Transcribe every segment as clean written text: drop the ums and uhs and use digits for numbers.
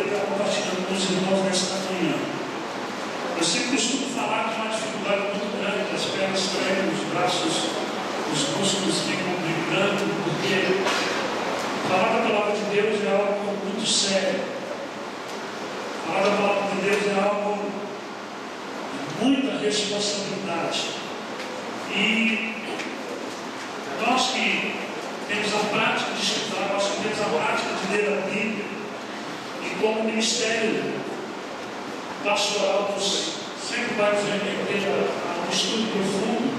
estar compartilhando com os irmãos nesta manhã. Eu sempre costumo falar que é uma dificuldade muito grande, as pernas tremem, os braços, os músculos ficam brigando, porque falar da palavra de Deus é algo muito sério. Falar da palavra de Deus é algo de muita responsabilidade. E nós que temos a prática de estudar, nós que temos a prática de ler a Bíblia, e como ministério pastoral, sempre vai nos remeter a um estudo profundo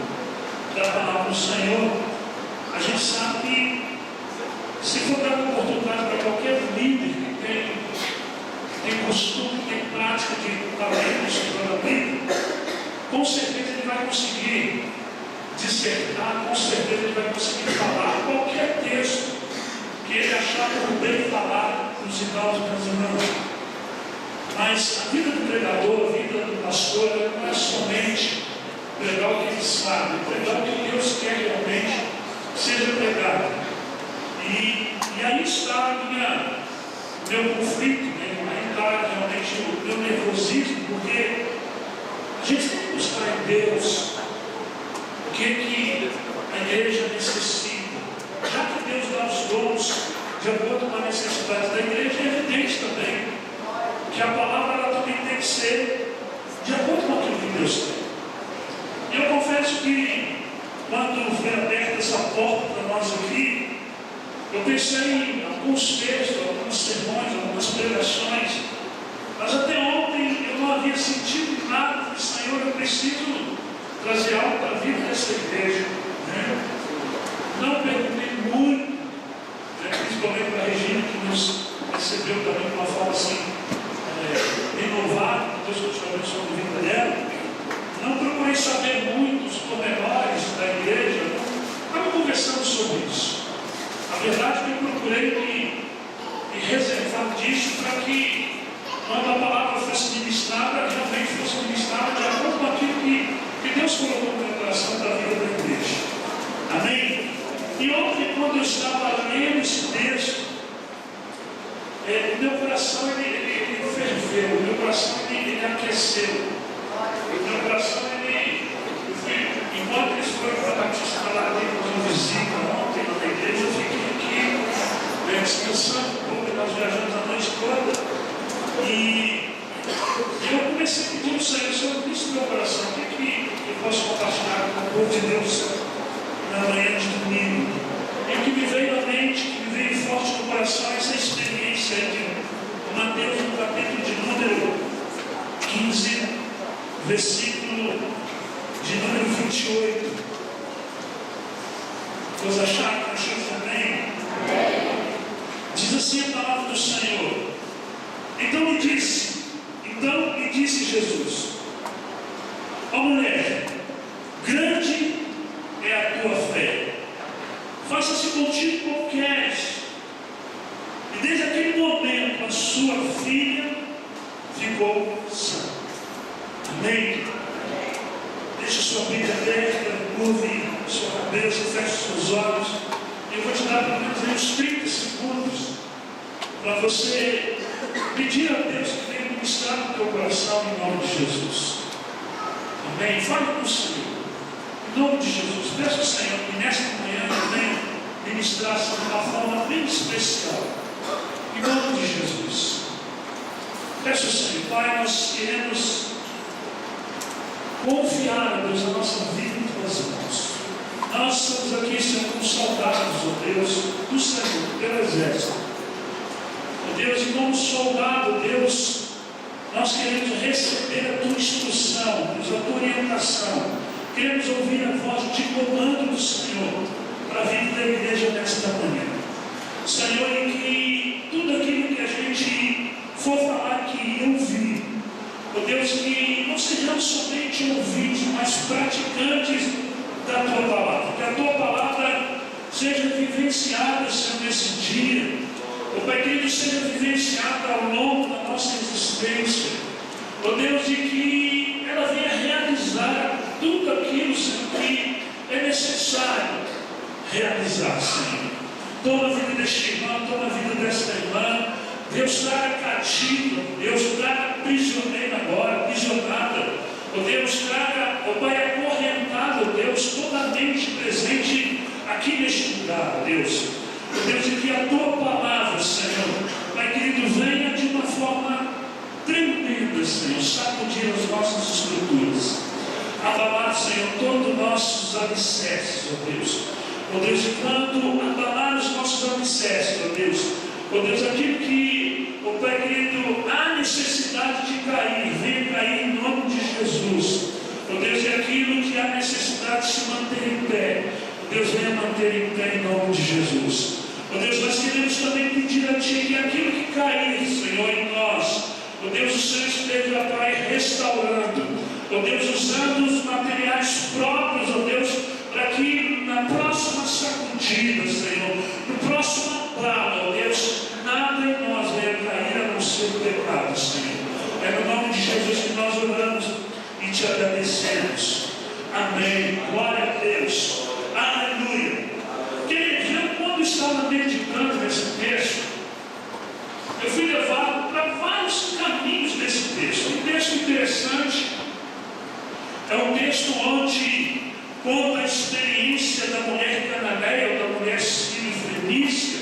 da palavra do Senhor. A gente sabe que, se for dar uma oportunidade para qualquer líder que tem costume, que tem prática de estar lendo, estudando a Bíblia, com certeza ele vai conseguir dissertar, com certeza ele vai conseguir falar qualquer texto que ele achar por bem falar nos irmãos brasileiros. Mas a vida do pregador, a vida do pastor, não é somente pregar o que ele sabe, pregar o que Deus quer realmente seja pregado. E aí está o meu conflito, aí está realmente o meu nervosismo, porque a gente tem que buscar em Deus o que a igreja necessita. Já que Deus dá os dons de acordo com a necessidade da igreja, é evidente também que a palavra ela também tem que ser de acordo com aquilo que Deus tem. E eu confesso que quando foi aberta essa porta para nós aqui, eu pensei em alguns textos, alguns sermões, algumas pregações, mas até ontem eu não havia sentido nada de Senhor, eu preciso trazer algo para a vida dessa igreja. Não perguntei muito, principalmente para a Regina, que nos recebeu também de uma forma assim, renovada, Deus continua abençoando a vida dela. Não procurei saber muito os pormenores da igreja, estava conversando sobre isso. A verdade é que eu procurei me reservar disso para que, quando a palavra fosse ministrada, realmente fosse ministrada de acordo com aquilo que Deus colocou no meu coração da vida da igreja. Amém? E ontem, quando eu estava lendo esse texto, o meu coração ele ferveu, o meu coração ele aqueceu, o meu coração enquanto eles foram para a Batista lá dentro de visita ontem na igreja, eu fiquei aqui descansando um pouco, nós viajamos a noite toda, e eu comecei a pedir ao Senhor isso no meu coração, o que eu posso compartilhar com o povo de Deus na manhã de domingo. E o que me veio à mente, que me veio forte no coração, essa experiência de Mateus, no capítulo de número 15, versículo de número 28. Todos acharam que acham também? Diz assim a palavra do Senhor. Então me disse Jesus: ó mulher, grande é a tua fé, faça-se contigo como queres. E desde aquele momento a sua filha ficou sã. Amém? Deixe a sua Bíblia aberta, curve a sua cabeça, feche os seus olhos. Eu vou te dar pelo menos uns 30 segundos para você pedir a Deus que venha ministrar no teu coração em nome de Jesus. Amém? Fale com o Senhor. Em nome de Jesus, peço ao Senhor que nesta manhã eu venha ministrar-se de uma forma bem especial. Em nome de Jesus. Peço ao Senhor, Pai, nós queremos confiar, Deus, a nossa vida em tuas mãos. Nós estamos aqui, Senhor, como soldados, ó Deus, do Senhor, do teu exército. Ó Deus, e como soldado, Deus, nós queremos receber a tua instrução, Deus, a tua orientação. Queremos ouvir a voz de comando do Senhor para a vida da igreja nesta manhã. Senhor, e que tudo aquilo que a gente for falar que ouvir, ó Deus, que não sejamos somente ouvintes, mas praticantes da tua palavra. Que a tua palavra seja vivenciada, Senhor, nesse dia. Ó Pai querido, seja vivenciada ao longo da nossa existência. Ó Deus, e que ela venha realizar tudo aquilo, Senhor, que é necessário realizar, Senhor. Toda a vida deste irmão, toda a vida desta irmã, Deus traga cativa, Deus, traga prisioneira agora, aprisionada, ó Deus, traga, ó Pai, acorrentada, ó Deus, totalmente presente aqui neste lugar, ó Deus. Ó Deus, e que a tua palavra, Senhor, Pai querido, venha de uma forma tremenda, Senhor, sacudir as nossas estruturas, abalar, Senhor, todos os nossos alicerces, ó Deus. Ó Deus, e quando abalar os nossos alicerces, ó Deus, aquilo que, ó Pai querido, há necessidade de cair, venha cair em nome de Jesus. Ó Deus, e aquilo que há necessidade de se manter em pé, ó Deus, venha manter em pé em nome de Jesus. Ó Deus, nós queremos também pedir a Ti que aquilo que cair, Senhor, em nós, ó Deus, o Senhor esteja, Pai, restaurando, ó Deus, usando os materiais próprios, ó Deus, para que na próxima sacudida, Senhor, no próximo abalo, ó Deus, nada em nós venha cair a não ser o pecado, Senhor. É no nome de Jesus que nós oramos e te agradecemos. Amém. Glória a Deus. Aleluia. Queridos, eu quando estava meditando nesse texto, eu fui levado para vários caminhos desse texto. Um texto interessante, é um texto onde conta a experiência da mulher cananeia, ou da mulher sírio-fenícia,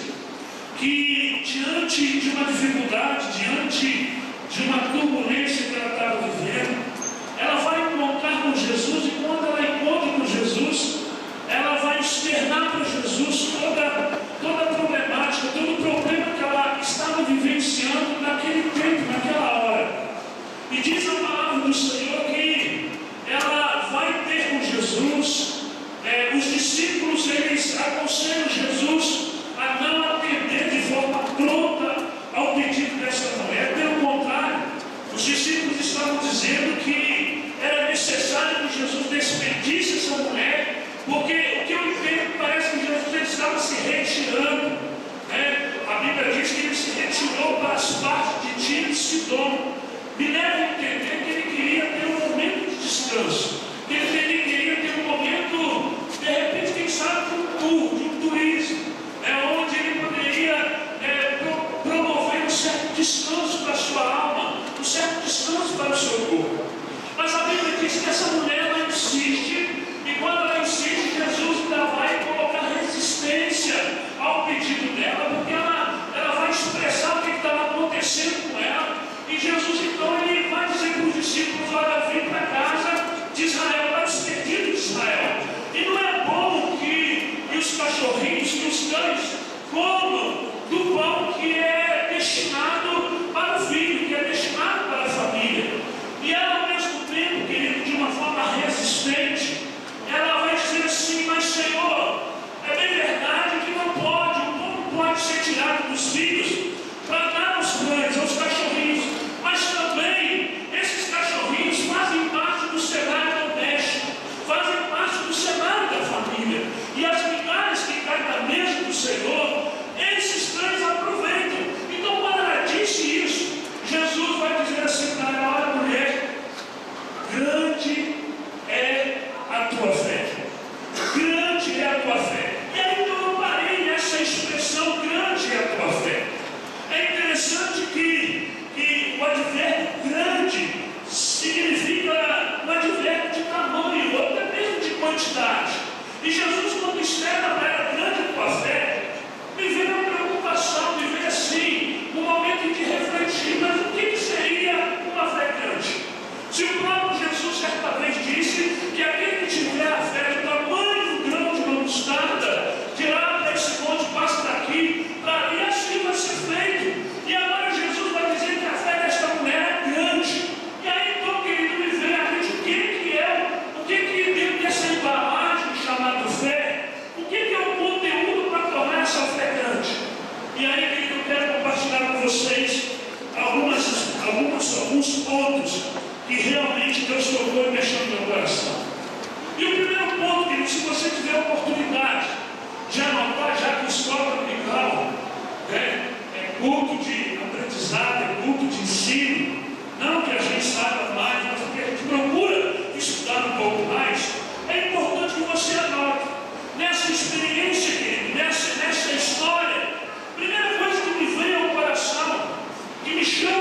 que diante de uma dificuldade, diante de uma turbulência que ela estava vivendo, ela vai encontrar com Jesus, e quando ela encontra com Jesus, ela vai externar para Jesus toda a problemática, todo o problema que ela estava vivenciando naquele tempo, naquela hora. E diz a palavra do Senhor que ela vai ter com Jesus, os discípulos, eles aconselham Jesus a não atender de forma pronta ao pedido dessa mulher. Pelo contrário, os discípulos estavam dizendo que era necessário que Jesus despedisse essa mulher, porque o que eu entendo parece que Jesus estava se retirando, A Bíblia diz que ele se retirou para as partes de Tiro e Sidom. Me leva a entender que ele queria ter um momento de descanso, que ele queria ter um momento, de repente, quem sabe, de um tour, de um turismo, onde ele poderia promover um certo descanso para a sua alma, um certo descanso para o seu corpo. Mas a Bíblia diz que essa mulher, ela insiste, e quando ela insiste, Jesus ainda vai colocar resistência ao pedido dela, porque ela vai expressar o que estava acontecendo com ela. E Jesus, então, ele vai dizer para os discípulos: olha, vem para casa de Israel, para os perdidos de Israel. E não é bom que os cachorrinhos, que os cães comam do pão que é destinado para o filho, que é destinado para a família. E ela, ao mesmo tempo, querido, de uma forma resistente, ela vai dizer assim: mas Senhor, é bem verdade que não pode, o pão não pode ser tirado dos filhos para dar aos cães, aos cachorrinhos, mas também esses cachorrinhos fazem parte do cenário doméstico, fazem parte do cenário da família, e as migalhas que caem da mesa do Senhor, esses cães aproveitam. Então, quando ela disse isso, Jesus vai dizer assim para ela: olha, mulher, grande é a tua fé, grande é a tua fé. E aí então eu parei nessa expressão: grande é a tua fé. É interessante que o advérbio grande significa um advérbio de tamanho, ou até mesmo de quantidade. E Jesus, quando externa para ela: grande é a tua fé, me veio uma preocupação, me veio assim, um momento de refletir: mas o que seria uma fé grande? Se o próprio Jesus certa vez disse que aquele que tiver a fé do tamanho do grão de uma mostarda, de lá para esse monte, passa daqui, para ali, assim vai ser feito. E agora Jesus vai dizer que a fé desta mulher é grande. E aí então, querido, me vem a mente: o que dentro dessa embalagem chamada fé, o que é o conteúdo para tornar essa fé grande? E aí, querido, eu quero compartilhar com vocês alguns pontos que realmente Deus tocou e mexeu no meu coração. E o primeiro ponto, querido, se você tiver a oportunidade de anotar, já que escola dominical é culto de aprendizado, é culto de ensino, não que a gente saiba mais, mas que a gente procura estudar um pouco mais, é importante que você anote nessa experiência, querido, nessa história. Primeira coisa que me veio ao coração, que me chama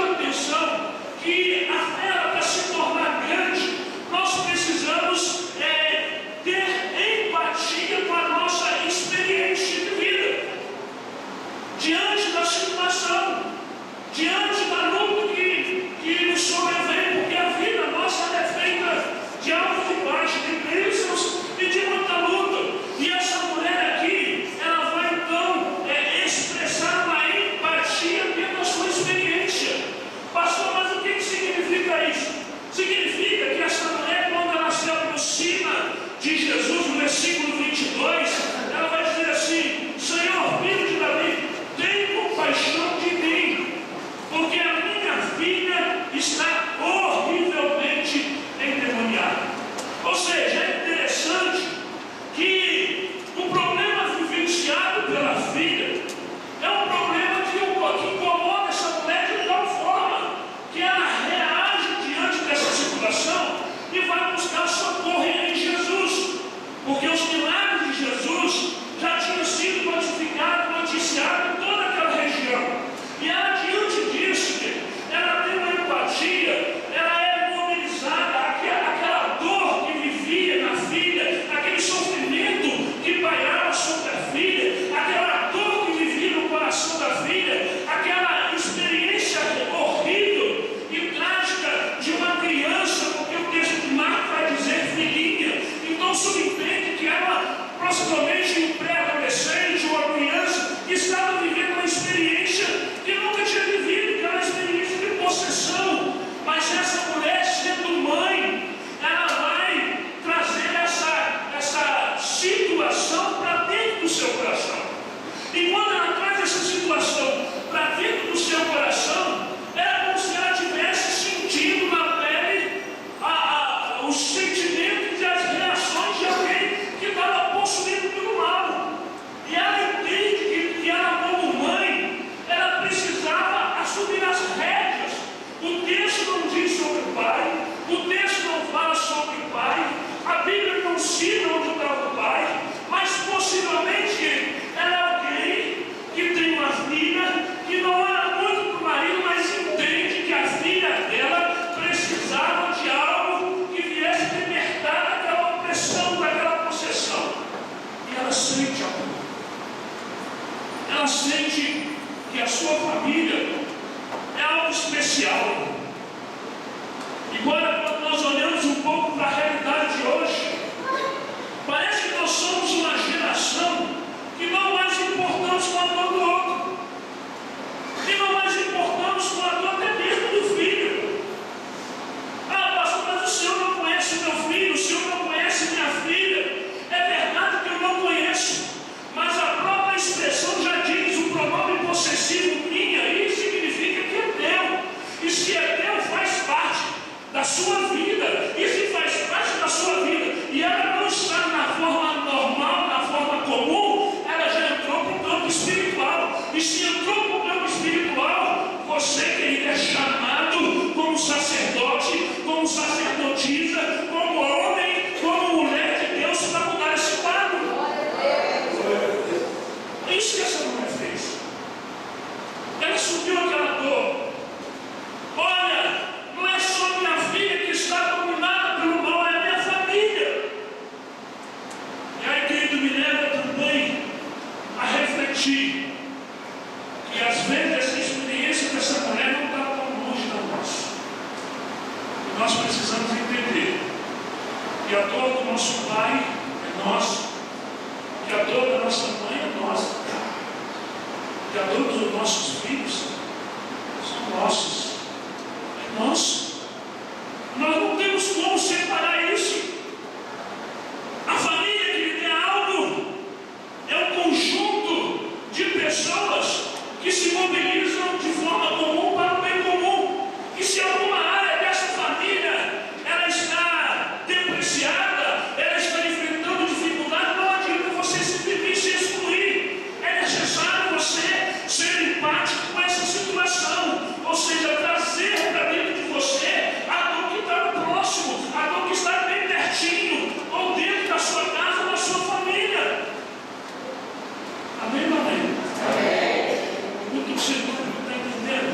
diante da luta que nos sobrevém, porque a vida nossa é feita de alto e baixo, de bênçãos e de muita luta. E essa mulher aqui, ela vai então expressar uma empatia dentro da sua experiência. Pastor, mas o que significa isso? Significa que essa mulher, quando ela se aproxima de Jesus, no versículo 22, ela vai dizer assim: Senhor, filho de Davi, tem compaixão de mim, porque a minha filha está horrivelmente endemoniada. Ou seja, é interessante que o problema vivenciado pela filha é um problema que incomoda essa mulher de tal forma que ela reage diante dessa situação e vai buscar socorro em Jesus, porque os milagres de Jesus já tinham sido notificados, noticiados em toda aquela região. E ela, diante disso, ela tem uma empatia, ela é mobilizada, aquela dor que vivia na filha, aquele sofrimento que pairava sobre a filha, aquela dor que vivia no coração da filha, aquela experiência horrível e trágica de uma criança, porque o texto de Marcos vai dizer filhinha, então subentende que ela, possivelmente um pré-adolescente ou uma criança, que estava vivendo uma experiência que nunca tinha vivido, que era uma experiência de possessão. Mas essa mulher, sendo mãe, ela vai trazer essa situação para dentro do seu coração. E quando ela traz essa situação para dentro do seu coração, é como se ela estivesse sentindo na pele os sentimentos e as reações de alguém que estava possuído pelo mal. E ela entende que ela, como mãe, ela precisava assumir as rédeas. O texto não diz sobre o pai, o texto não fala sobre o pai, a Bíblia não cita onde estava o pai, mas possivelmente ela é alguém que tem uma filha que não olha muito para o marido, mas entende que a filha dela precisava de algo que viesse libertar daquela opressão, daquela possessão. E ela sente amor. Ela sente que a sua família é algo especial. E agora, quando nós olhamos um pouco para a realidade de hoje, parece que nós somos uma geração que não mais importamos com a dor do outro, que não mais importamos com a dor até mesmo do filho. Ah, pastor, mas o senhor não conhece meu filho, o senhor não conhece minha filha. É verdade que eu não conheço, mas a própria expressão já diz, o pronome possessivo minha, isso significa que é teu. E se é teu, faz parte da sua vida. E se faz parte da sua vida, e ela não está na forma normal, na forma comum, ela já entrou para o campo espiritual. E se entrou para o campo espiritual, você, querido, é chamado como sacerdote, como sacerdotisa, como homem, como mulher de Deus, para mudar esse quadro. É isso que essa mulher fez. Ela subiu aquela dor. Olha, não é só minha filha que está dominada pelo mal, é a minha família. E aí, querido, me leva também a refletir que às vezes essa experiência dessa mulher não está tão longe da nossa. E nós precisamos entender que a dor do nosso pai é nossa, que a dor da nossa mãe é nossa, que a dor dos nossos filhos são nossos. É nosso. Nós não temos como separar isso. A família, querido, é algo, é um conjunto de pessoas que se mobilizam de forma comum para o bem comum. E se alguma área dessa família ela está depreciada, ela está enfrentando dificuldade, não adianta você simplesmente se excluir. É necessário você ser empático com essa situação, ou seja, trazer para dentro de você a dor que está no próximo, a dor que está bem pertinho, ou dentro da sua casa, da sua família. Amém, amém? Muito que você está entendendo?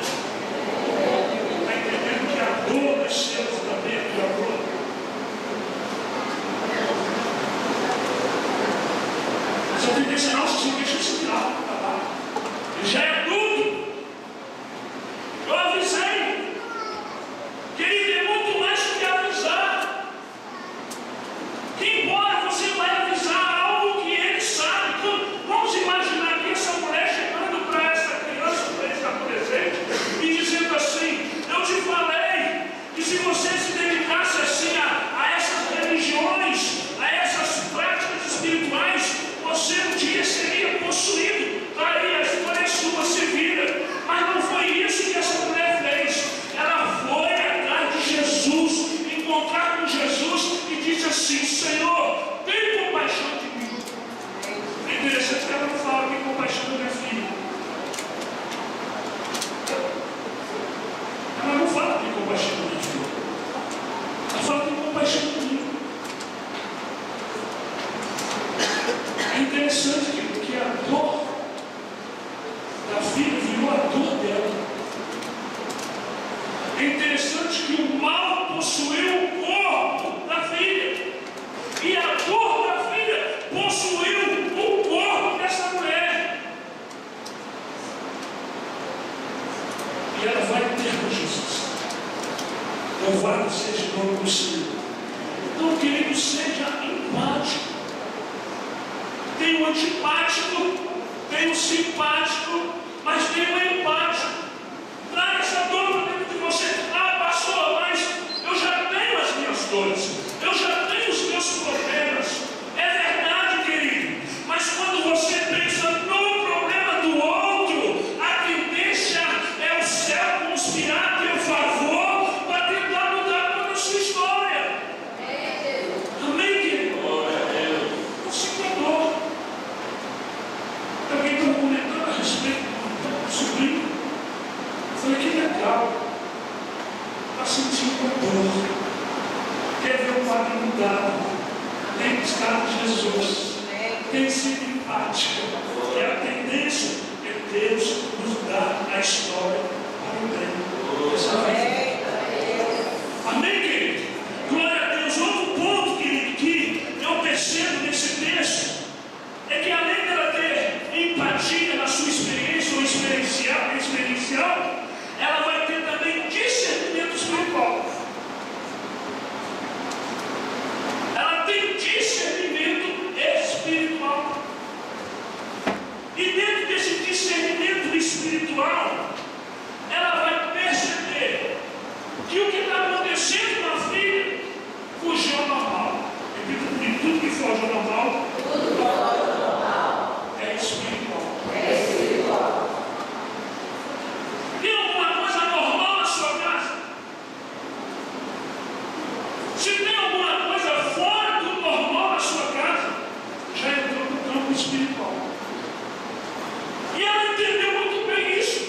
É interessante que o mal possuiu o corpo da filha, e a dor da filha possuiu o corpo dessa mulher. E ela vai ter com Jesus. Louvado seja o nome do Senhor. Então, querido, seja empático. Tem o antipático, tem o simpático, mas tem o empático. Traga essa dor para dentro de você. Ah, pastor, mas eu já tenho as minhas dores, eu já tenho os meus problemas. É verdade, querido, mas quando você pensa no problema do outro, a tendência é o céu conspirar a teu favor para tentar mudar toda a sua história. Amém, querido? Não se dor. Alguém está comentando a respeito do sobrinho. Eu falei, que legal. Está sentindo dor. Quer ver o padre mudado. Tem buscado Jesus. Tem sido empático. E a tendência é Deus nos dar a história para o bem. Amém, querido? Glória a Deus. Outro ponto, querido, que eu percebo nesse texto é que além dela ter empatia na sua experiência ou experiencial, ela vai ter também discernimento espiritual. Ela tem discernimento espiritual. E dentro desse discernimento espiritual, ela vai perceber que o que está acontecendo na filha fugiu ao normal. Repita comigo, tudo que foge ao normal é espiritual. Tem alguma coisa normal na sua casa? Se tem alguma coisa fora do normal na sua casa, já entrou no campo espiritual. E ela entendeu muito bem isso.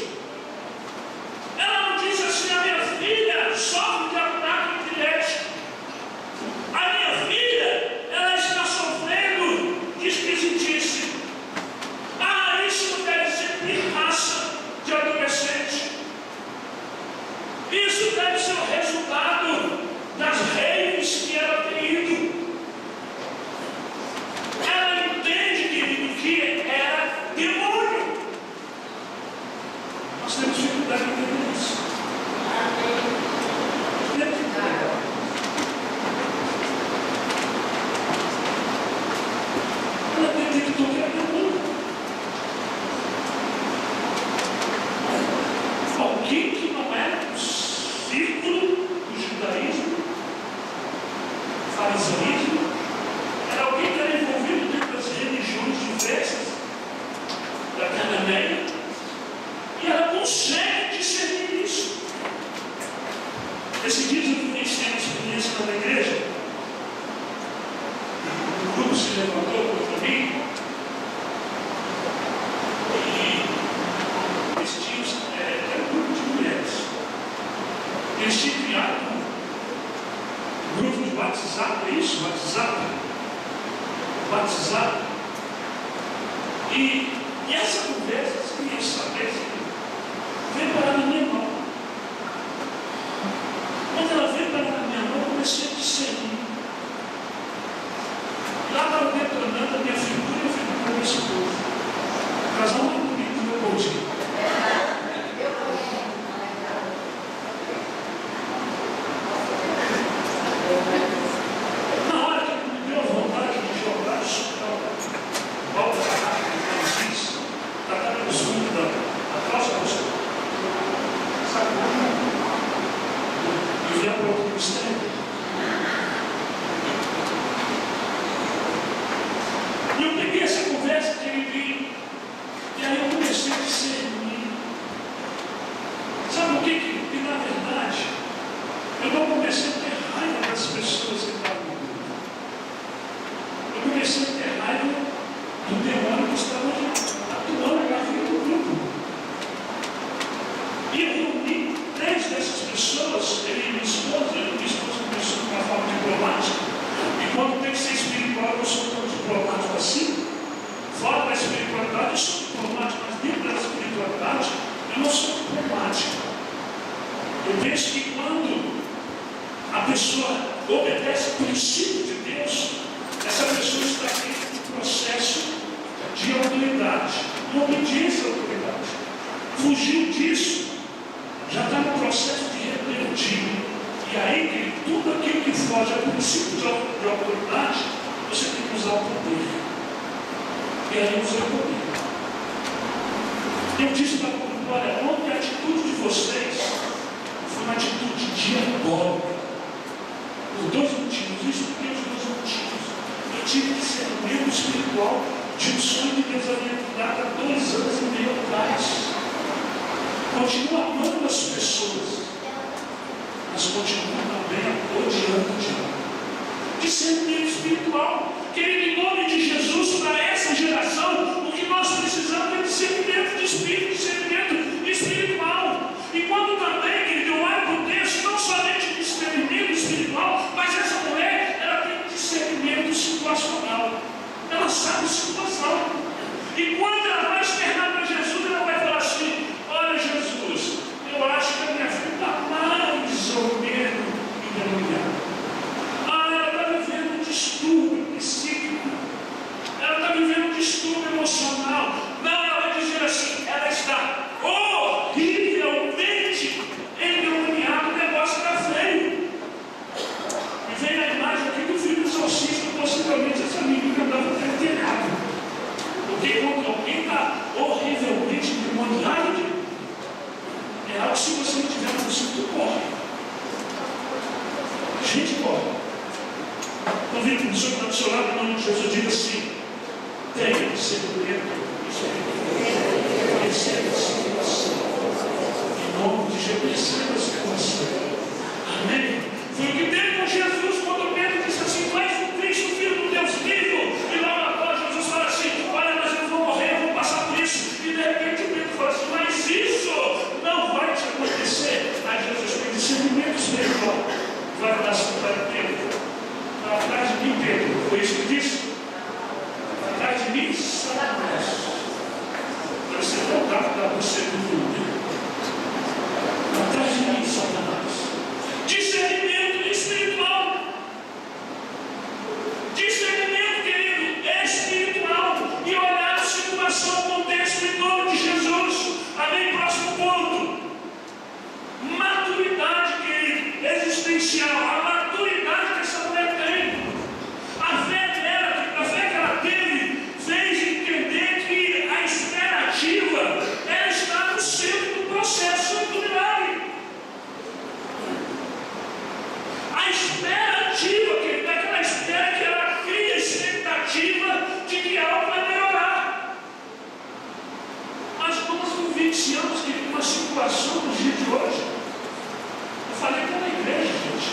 Ela não disse assim, a minha filha sofre de ataque epilético. A minha filha, ela está sofrendo de esquisitice. Ah, isso deve ser pirraça de adolescente. Isso deve ser o resultado das raves que ela tem ido. Ela entende, querido, que era demônio. Nós temos dificuldade de entender isso. Ela entende que tudo é demônio. Alguém que não é do círculo do judaísmo, farisaísmo, era alguém que era envolvido dentro das religiões diversas da Cananeia, e ela consegue discernir isso. Esse dia eu vivenciei uma experiência na igreja. O grupo se levantou contra mim e eles tinham, era um grupo de mulheres. Eles tinham criado um grupo de WhatsApp, é isso? WhatsApp. E essa conversa, eles queriam saber se veio parar na minha mão. Quando ela veio parar na minha mão, eu comecei a discernir. Lá estava detonando a minha figura e a figura da minha esposa. O casal muito bonito do meu coaching. Na hora que me deu a vontade de jogar volta da caixa que eu fiz, da cara do fundo da calça do seu. Sabe como? E vinha para outro mistério. E eu peguei essa conversa que ele vinha, e aí eu comecei a discernir. Sabe o que? Que na verdade, eu não comecei a ter raiva das pessoas que estavam comigo. Eu comecei a ter raiva do demônio que estava atuando na vida do grupo. E eu reuni 3 dessas pessoas, ele e minha esposa começou de uma forma diplomática. E quando tem que ser espiritual, eu sou tão diplomático assim. Fora da espiritualidade, eu sou diplomático, mas dentro da espiritualidade, eu não sou diplomático. Eu Eu penso que quando a pessoa obedece o princípio de Deus, essa pessoa está dentro do processo de autoridade, uma obediência à autoridade. Fugiu disso, já está no processo de rebeldia. E aí, que tudo aquilo que foge ao princípio de autoridade, você tem que usar o poder. E aí usa o poder. Eu disse para o público: olha, ontem a atitude de vocês foi uma atitude diabólica. Por dois motivos. Isso porque os dois motivos. Eu tive que ser membro espiritual de um sonho de Deus havia me dado há 2 anos e meio atrás. Continuo amando as pessoas, mas continuo também odiando o diabo. Discernimento espiritual. Querido, em nome de Jesus, para essa geração, o que nós precisamos é discernimento de espírito, discernimento espiritual. E quando também, querido, eu olho para o texto, não somente discernimento espiritual, mas essa mulher, ela tem discernimento situacional. Ela sabe a situação. E quando ela vai externar para Jesus, ela vai falar assim: olha, Jesus, eu acho que a minha filha está mais ou menos endemoniada. Ela está vivendo um distúrbio psíquico. Ela está vivendo um distúrbio emocional. Não, ela vai dizer assim: ela está horrivelmente endemoniada. O negócio está feio. E vem a imagem aqui do filho do exorcista. Possivelmente essa menina andava até telhado. Porque quando alguém está horrivelmente endemoniado, é algo que, se você não tiver noção, tu corre. A gente corre. Então, vem com o senhor do seu lado, em nome de Jesus, diga assim: tenha discernimento espiritual. Recebe a situação. Em nome de Jesus, receba a situação. Amém? Foi o que teve com Jesus quando Pedro disse assim: tu és o Cristo, filho do Deus vivo. E logo após Jesus fala assim: olha, mas eu vou morrer, eu vou passar por isso. E de repente Pedro fala assim: mas isso não vai te acontecer. Aí Jesus tem discernimento espiritual. Vai falar assim para Pedro: para trás de mim, Pedro. Foi isso que disse? Para trás de mim, Satanás. Para você voltar para você do mundo. Para trás de mim, Satanás. Discernimento espiritual. Discernimento, querido, espiritual. E olhar a situação, o contexto, em nome de Jesus. Amém? Próximo ponto. Maturidade, querido, existencial. A maturidade que essa mulher tem. A fé dela, a fé que ela teve, fez entender que a expectativa, ela está no centro do processo do milagre. A espera ativa, querido, daquela espera que ela cria expectativa de que algo vai melhorar. Mas nós vivenciamos, querido, uma situação no dia de hoje. Eu falei para a igreja, gente,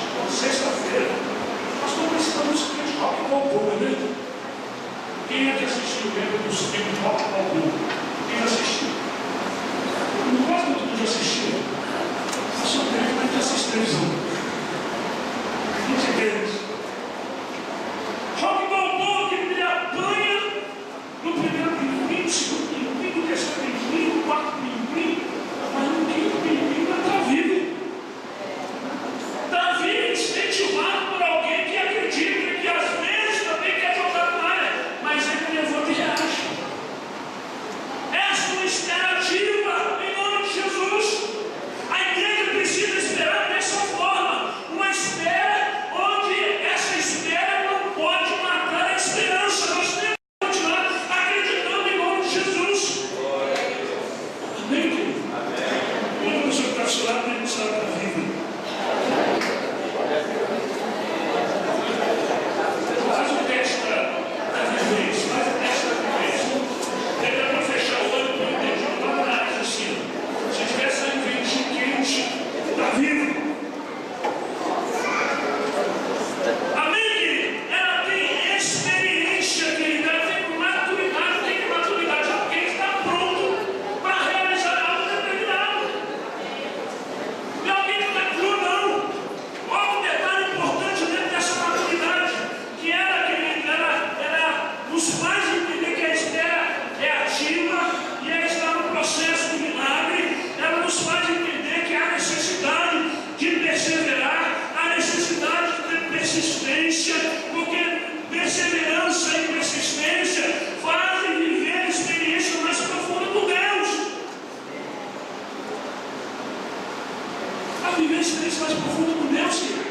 a viver a experiência mais profunda com Deus, querido.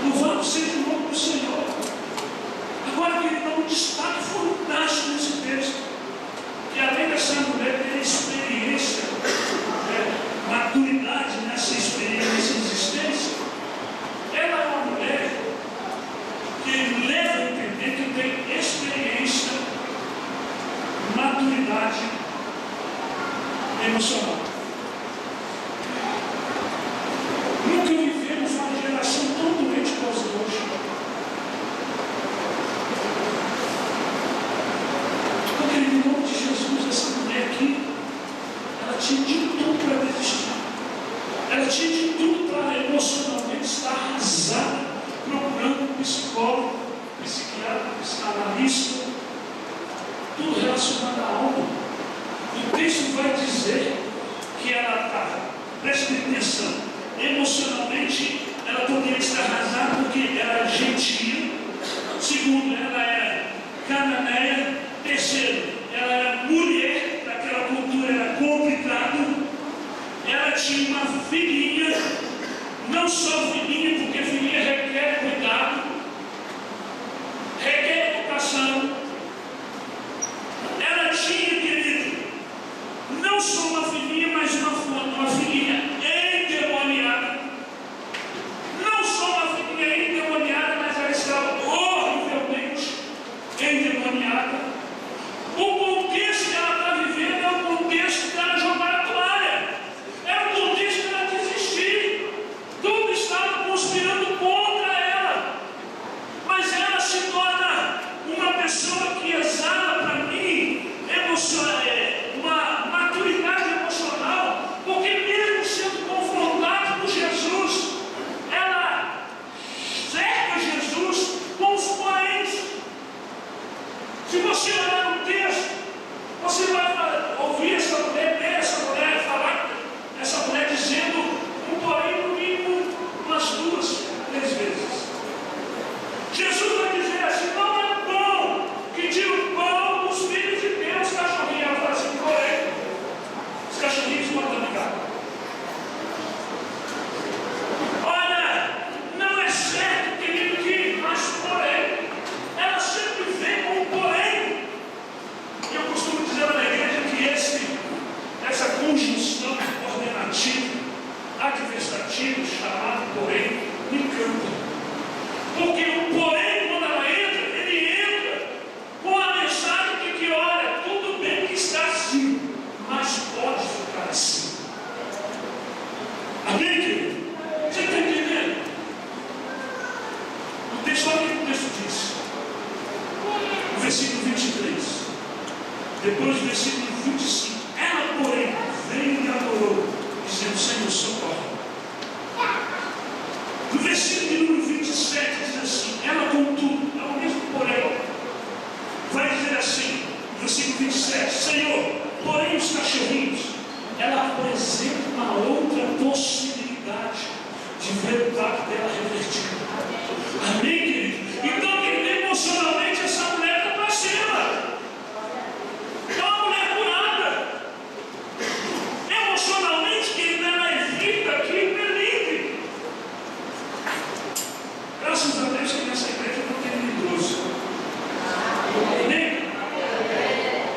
Louvado seja o nome do Senhor. Agora, querido, dá um destaque fantástico nesse texto, que além dessa mulher ter experiência, maturidade nessa experiência, nessa existência, ela é uma mulher que leva a entender que tem experiência, maturidade emocional. Nunca vivemos uma geração tão doente como essa hoje. Porque em nome de Jesus, essa mulher aqui, ela tinha de tudo para desistir. Ela tinha de tudo para emocionalmente estar arrasada, procurando um psicólogo, psiquiatra, psicanalista, tudo relacionado à alma. O texto vai dizer que ela está, preste atenção, emocionalmente ela poderia estar arrasada porque ela era gentil. Segundo, ela era cananeia. Terceiro, ela era mulher, daquela cultura era complicado. Ela tinha uma filhinha, não só filhinha, porque filhinha requer cuidado, requer educação. Ela tinha, querido, não só uma filhinha, mas uma filhinha endemoniada. Não só uma filhinha endemoniada, mas ela estava horrivelmente endemoniada. O contexto que ela está vivendo é um contexto dela jogar a toalha. É um contexto dela desistir. Tudo estava conspirando contra ela. Mas ela se torna uma pessoa que exala para mim uma maturidade emocional, porque mesmo sendo confrontada por Jesus, ela cerca Jesus com os poréns. Se você olhar no texto, você vai ouvir essa mulher, ver essa mulher falar, essa mulher dizendo um porém no mínimo umas 2, 3 vezes. Jesus vai dizer assim: não é bom que tire o pão dos filhos de Deus, cachorrinho. Ela fala assim: porém, os cachorrinhos podem ligar. Olha, não é certo, querido, que, mas porém, ela sempre vem com um porém. Eu costumo dizer na igreja que essa conjunção ordenativa, adversativa, chamada porém, me encanta. Porque o porém, quando ela entra, ele entra com a mensagem de que, olha, tudo bem que está assim, mas pode ficar assim. Amém, querido? Você está entendendo? O texto, olha o que o texto diz. No versículo 23. Depois do versículo 25. Ela, porém, veio e adorou, dizendo: Senhor, socorre. No versículo de número 27 diz assim: ela, contudo, é o mesmo porém, vai dizer assim, no versículo 27, Senhor, porém os cachorrinhos, ela apresenta uma outra possibilidade de ver o pacto dela revertido. Amém, querido? Então, querido, emocionalmente essa mulher está para cima. É uma mulher curada. Emocionalmente, querido, ela é vida aqui, livre. Graças a Deus que nessa igreja não tem idoso. Amém?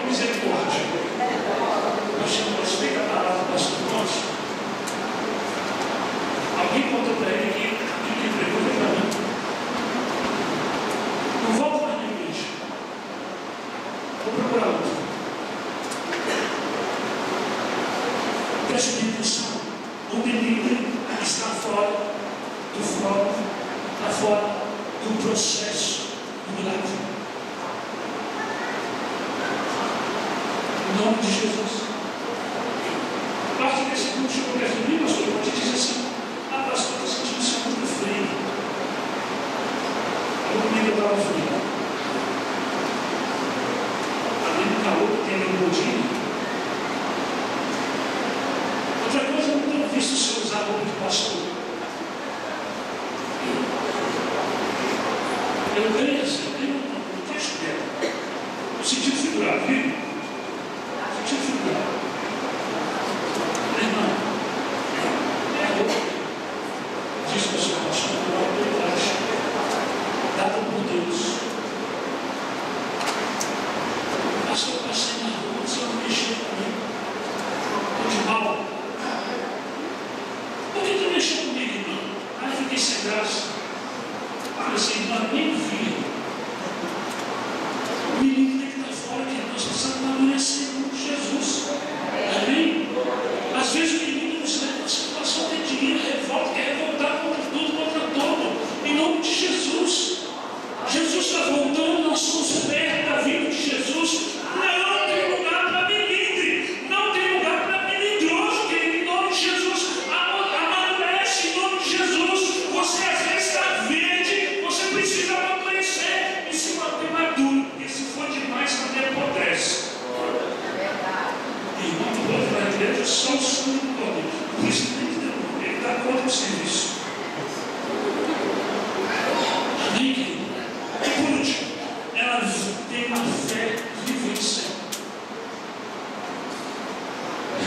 Misericórdia. Eu explico a palavra do pastor Nosso. Alguém contou para ele que pregou para mim. Não volto mais na igreja. Vou procurar outro. Preste atenção. Onde ele está fora do foco, está fora do processo do milagre. Em nome de Jesus. Parte desse culto chegou perto de mim, pastor, eu te dizer assim: pastor, eu estou sentindo muito frio. A comida estava fria. Além do calor que tem ali no rodinho. Outra coisa, eu não tenho visto o senhor usar roupa de pastor. Eu tenho um texto dela. No sentido figurado, viu? No sentido figurado. Irmã, de mal. Por que tu mexeu comigo, irmão? Aí fiquei sem graça. Falei assim, irmão, nem vi. O menino tem que estar fora, que nós precisamos amanhecer com Jesus. Amém? Às vezes o menino nos leva a uma situação de dinheiro, revolta, quer revoltar contra tudo, contra todo. Em nome de Jesus. Jesus está voltando, nós somos perto da vida de Jesus. Não tem lugar para melindre, não tem lugar para melindroso, querido. Em nome de Jesus, amadurece em nome de Jesus. Você às vezes está verde, você precisa amadurecer e se manter maduro, porque se for demais também apodrece. Irmão, do outro da igreja, só o sangue do cordeiro. Por isso ele está contra o serviço. Amém, querido? E por último, ela tem uma fé vivência.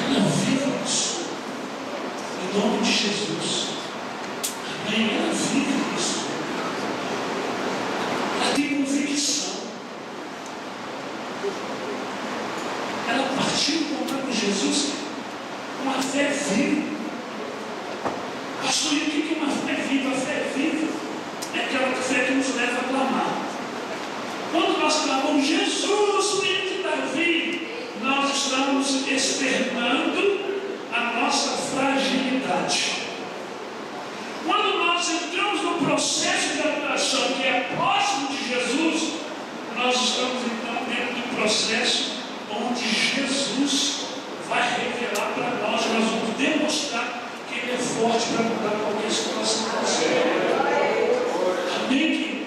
Ela vive isso. Em nome de Jesus. Amém? Ela vive isso. Ela tem convicção. Ela partiu encontrar com Jesus com uma fé viva. Pastor, e o que é uma fé viva? A fé viva é aquela fé que nos leva a clamar. Quando nós clamamos, Jesus, filho de Davi, nós estamos externando a nossa fragilidade. Quando nós entramos no processo de adoração que é próximo de Jesus, nós estamos então dentro do processo onde Jesus vai revelar para nós, nós vamos demonstrar que Ele é forte para mudar qualquer situação. Amém?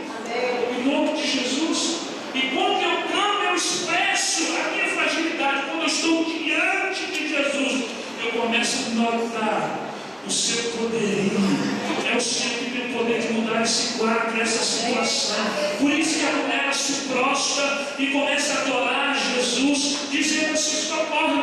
Em nome de Jesus. E quando eu clamo, eu expresso a minha fragilidade. Quando eu estou diante de Jesus, eu começo a notar o seu poderio. É o Senhor que tem o poder de mudar esse quadro, essa situação. Por isso que a mulher se prostra e começa a adorar Jesus, dizendo assim: estou morta